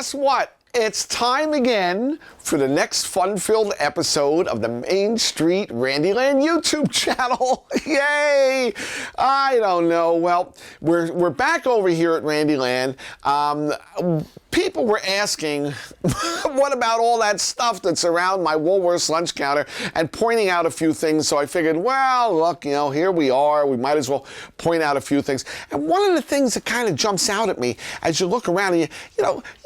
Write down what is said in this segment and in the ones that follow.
guess what? It's time again for the next fun-filled episode of the Main Street Randyland YouTube channel. Yay! I don't know. Well, we're back over here at Randyland. People were asking, what about all that stuff that's around my Woolworths lunch counter, and pointing out a few things. So I figured, well, look, here we are. We might as well point out a few things. And one of the things that kind of jumps out at me as you look around, and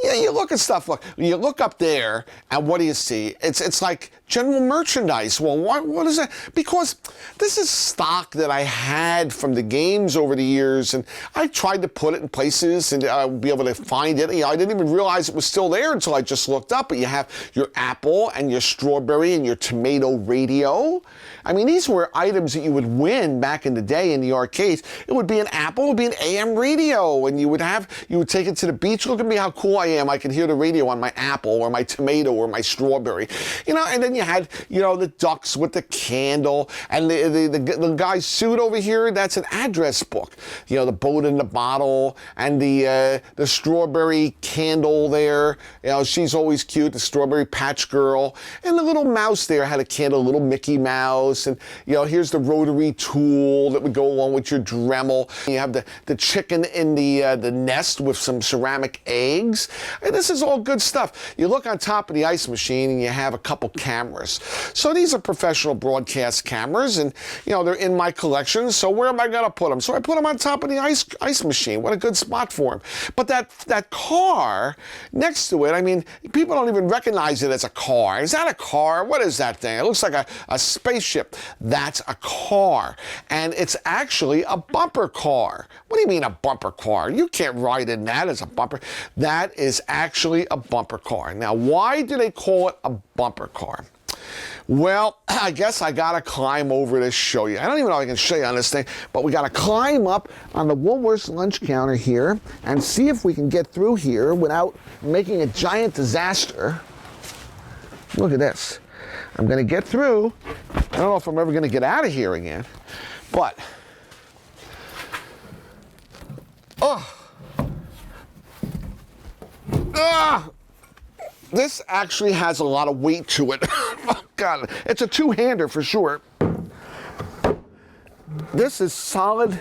you look at stuff. Look, you look up there, and what do you see? It's like general merchandise. Well, what is that? Because this is stock that I had from the games over the years, and I tried to put it in places and be able to find it. I didn't even realize it was still there until I just looked up. But you have your Apple and your strawberry and your tomato radio. I mean, these were items that you would win back in the day in the arcades. It would be an Apple, it would be an AM radio, and you would take it to the beach. Look at me, how cool I am. I can hear the radio on my Apple or my tomato or my strawberry. And then you had, the ducks with the candle, and the guy's suit over here, that's an address book. The boat in the bottle, and the strawberry candle there. She's always cute, the strawberry patch girl. And the little mouse there had a candle, a little Mickey Mouse. And, here's the rotary tool that would go along with your Dremel. You have the chicken in the nest with some ceramic eggs. And this is all good stuff. You look on top of the ice machine and you have a couple cameras. So these are professional broadcast cameras, and, they're in my collection. So where am I going to put them? So I put them on top of the ice machine. What a good spot for them. But that car next to it, I mean, people don't even recognize it as a car. Is that a car? What is that thing? It looks like a spaceship. That's a car. And it's actually a bumper car. What do you mean a bumper car? You can't ride in that as a bumper. That is actually a bumper car. Now, why do they call it a bumper car? Well, I guess I gotta climb over to show you. I don't even know if I can show you on this thing, but we gotta climb up on the Woolworths lunch counter here and see if we can get through here without making a giant disaster. Look at this. I'm gonna get through. I don't know if I'm ever gonna get out of here again, but this actually has a lot of weight to it. Oh, God, it's a two-hander for sure. This is solid,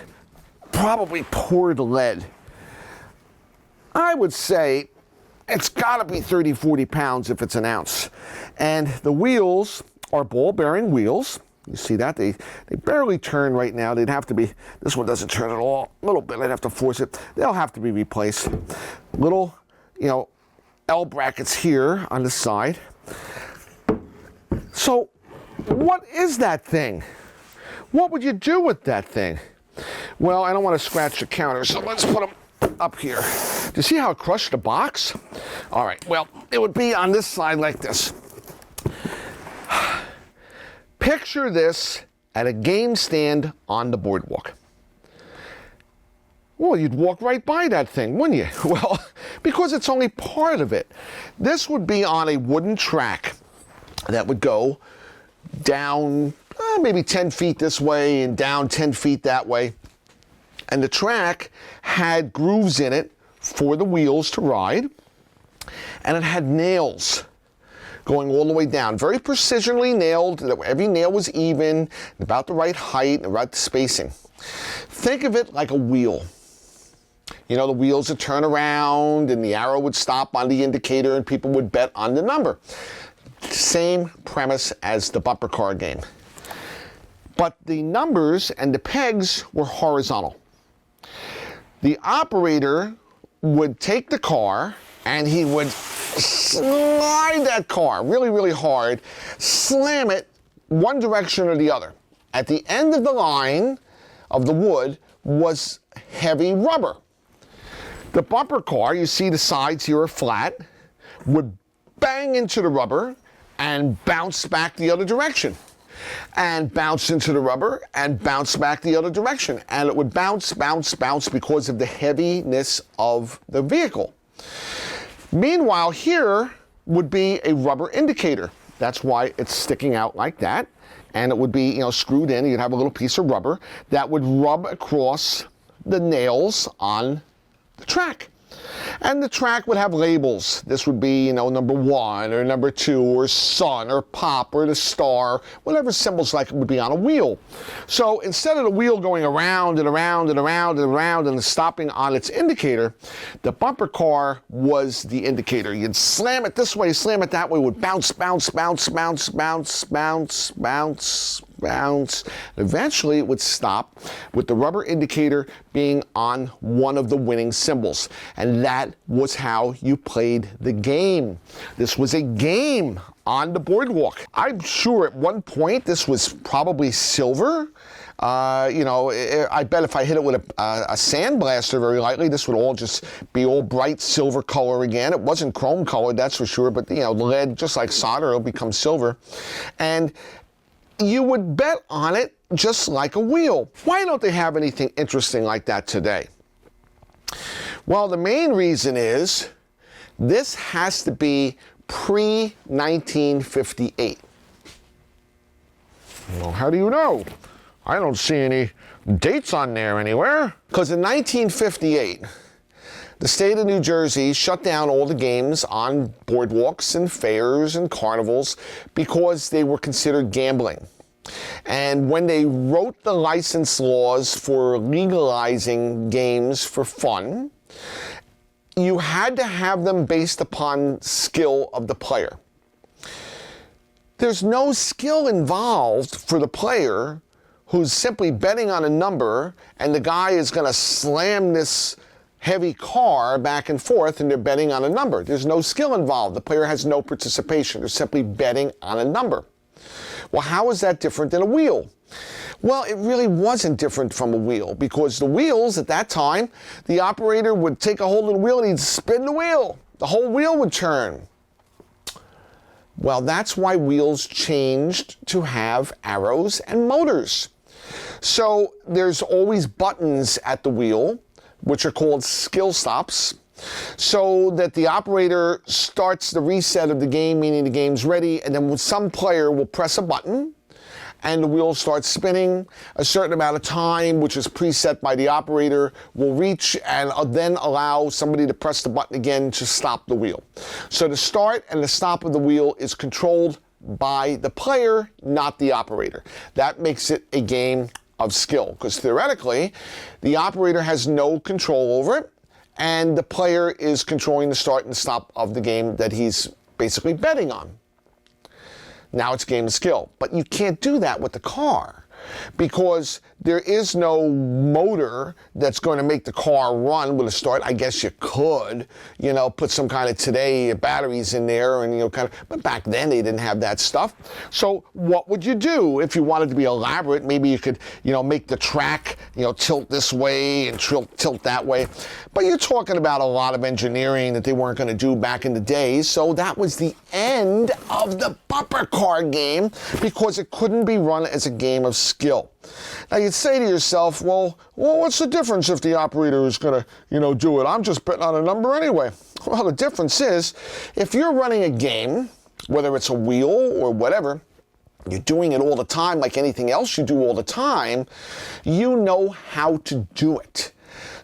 probably poured lead. I would say it's gotta be 30, 40 pounds if it's an ounce. And the wheels are ball bearing wheels. You see that? They barely turn right now. They'd have to be, this one doesn't turn at all. A little bit, I'd have to force it. They'll have to be replaced. Little, L brackets here on the side. So what is that thing? What would you do with that thing? Well, I don't want to scratch the counter, so let's put them up here. Do you see how it crushed the box? All right, well, it would be on this side like this. Picture this at a game stand on the boardwalk. Well, you'd walk right by that thing, wouldn't you? Well, because it's only part of it. This would be on a wooden track that would go down maybe 10 feet this way and down 10 feet that way. And the track had grooves in it for the wheels to ride. And it had nails going all the way down. Very precisionally nailed. Every nail was even, about the right height, about the spacing. Think of it like a wheel. The wheels would turn around and the arrow would stop on the indicator and people would bet on the number. Same premise as the bumper car game. But the numbers and the pegs were horizontal. The operator would take the car and he would slide that car really, really hard, slam it one direction or the other. At the end of the line of the wood was heavy rubber. The bumper car, you see the sides here are flat, would bang into the rubber and bounce back the other direction. And bounce into the rubber and bounce back the other direction. And it would bounce, bounce, bounce because of the heaviness of the vehicle. Meanwhile, here would be a rubber indicator. That's why it's sticking out like that. And it would be, screwed in. You'd have a little piece of rubber that would rub across the nails on the track. And the track would have labels. This would be, you know, number 1 or number 2 or sun or pop or the star, whatever symbols like it would be on a wheel. So instead of the wheel going around and around and around and around and stopping on its indicator, the bumper car was the indicator. You'd slam it this way, slam it that way, it would bounce, bounce, bounce, bounce, bounce, bounce, bounce, bounce. Eventually it would stop with the rubber indicator being on one of the winning symbols. And that was how you played the game. This was a game on the boardwalk. I'm sure at one point this was probably silver. You know, I bet if I hit it with a sandblaster very lightly, this would all just be all bright silver color again. It wasn't chrome colored, that's for sure, but, you know, lead, just like solder, it'll become silver. And you would bet on it just like a wheel. Why don't they have anything interesting like that today? Well, the main reason is this has to be pre-1958. Well, how do you know? I don't see any dates on there anywhere. Because in 1958, the state of New Jersey shut down all the games on boardwalks and fairs and carnivals because they were considered gambling. And when they wrote the license laws for legalizing games for fun, you had to have them based upon skill of the player. There's no skill involved for the player who's simply betting on a number, and the guy is going to slam this heavy car back and forth, and they're betting on a number. There's no skill involved. The player has no participation. They're simply betting on a number. Well, how is that different than a wheel? Well, it really wasn't different from a wheel, because the wheels at that time, the operator would take a hold of the wheel and he'd spin the wheel. The whole wheel would turn. Well, that's why wheels changed to have arrows and motors. So there's always buttons at the wheel, which are called skill stops, so that the operator starts the reset of the game, meaning the game's ready, and then some player will press a button and the wheel starts spinning. A certain amount of time, which is preset by the operator, will reach and then allow somebody to press the button again to stop the wheel. So the start and the stop of the wheel is controlled by the player, not the operator. That makes it a game of skill, because theoretically, the operator has no control over it, and the player is controlling the start and stop of the game that he's basically betting on. Now it's a game of skill. But you can't do that with the car, because there is no motor that's going to make the car run with a start. I guess you could, you know, put some kind of today batteries in there and, you know, kind of, but back then they didn't have that stuff. So what would you do if you wanted to be elaborate? Maybe you could, you know, make the track, you know, tilt this way and tilt that way. But you're talking about a lot of engineering that they weren't going to do back in the day. So that was the end of the bumper car game, because it couldn't be run as a game of skill. Now you'd say to yourself, well, what's the difference if the operator is going to, you know, do it? I'm just betting on a number anyway. Well, the difference is, if you're running a game, whether it's a wheel or whatever, you're doing it all the time like anything else you do all the time, you know how to do it.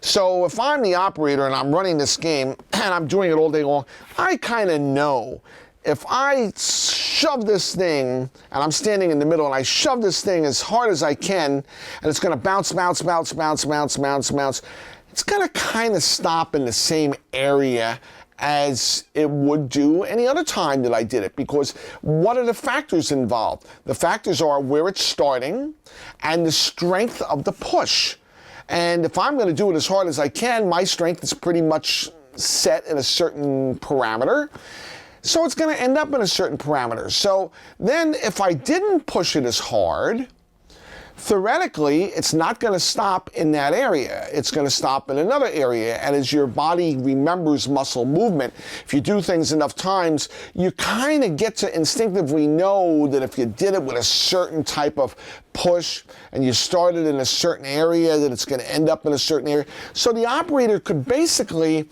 So if I'm the operator and I'm running this game and I'm doing it all day long, I kind of know if I shove this thing, and I'm standing in the middle, and I shove this thing as hard as I can, and it's going to bounce, bounce, bounce, bounce, bounce, bounce, bounce, it's going to kind of stop in the same area as it would do any other time that I did it. Because what are the factors involved? The factors are where it's starting and the strength of the push. And if I'm going to do it as hard as I can, my strength is pretty much set in a certain parameter. So it's going to end up in a certain parameter. So then if I didn't push it as hard, theoretically, it's not going to stop in that area. It's going to stop in another area. And as your body remembers muscle movement, if you do things enough times, you kind of get to instinctively know that if you did it with a certain type of push and you started in a certain area, that it's going to end up in a certain area. So the operator could basically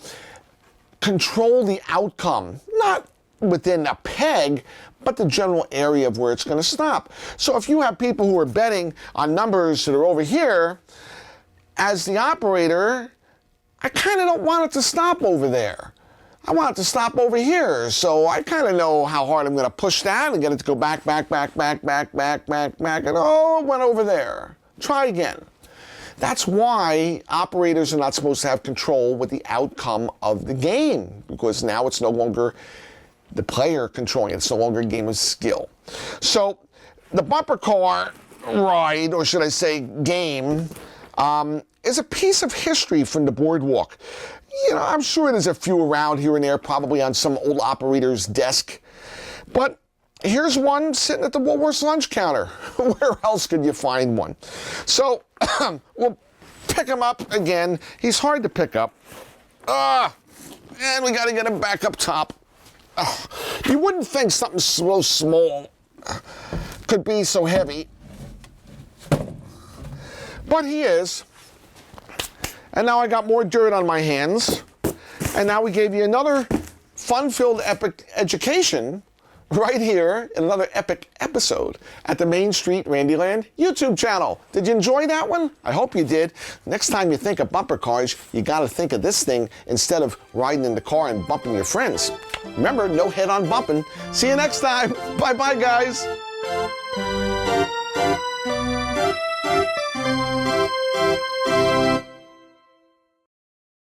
control the outcome, not within a peg, but the general area of where it's going to stop. So if you have people who are betting on numbers that are over here, as the operator, I kind of don't want it to stop over there. I want it to stop over here. So I kind of know how hard I'm going to push that and get it to go back, and oh, it went over there. Try again. That's why operators are not supposed to have control with the outcome of the game, because now it's no longer the player controlling it. It's no longer a game of skill. So the bumper car ride, or should I say game, is a piece of history from the boardwalk. You know, I'm sure there's a few around here and there, probably on some old operator's desk. But here's one sitting at the Woolworth's lunch counter. Where else could you find one? So we'll pick him up again. He's hard to pick up. And we got to get him back up top. You wouldn't think something so small could be so heavy. But he is. And now I got more dirt on my hands. And now we gave you another fun-filled epic education right here in another epic episode at the Main Street Randyland YouTube channel. Did you enjoy that one? I hope you did. Next time you think of bumper cars, you got to think of this thing instead of riding in the car and bumping your friends. Remember, no head-on bumping. See you next time. Bye-bye, guys.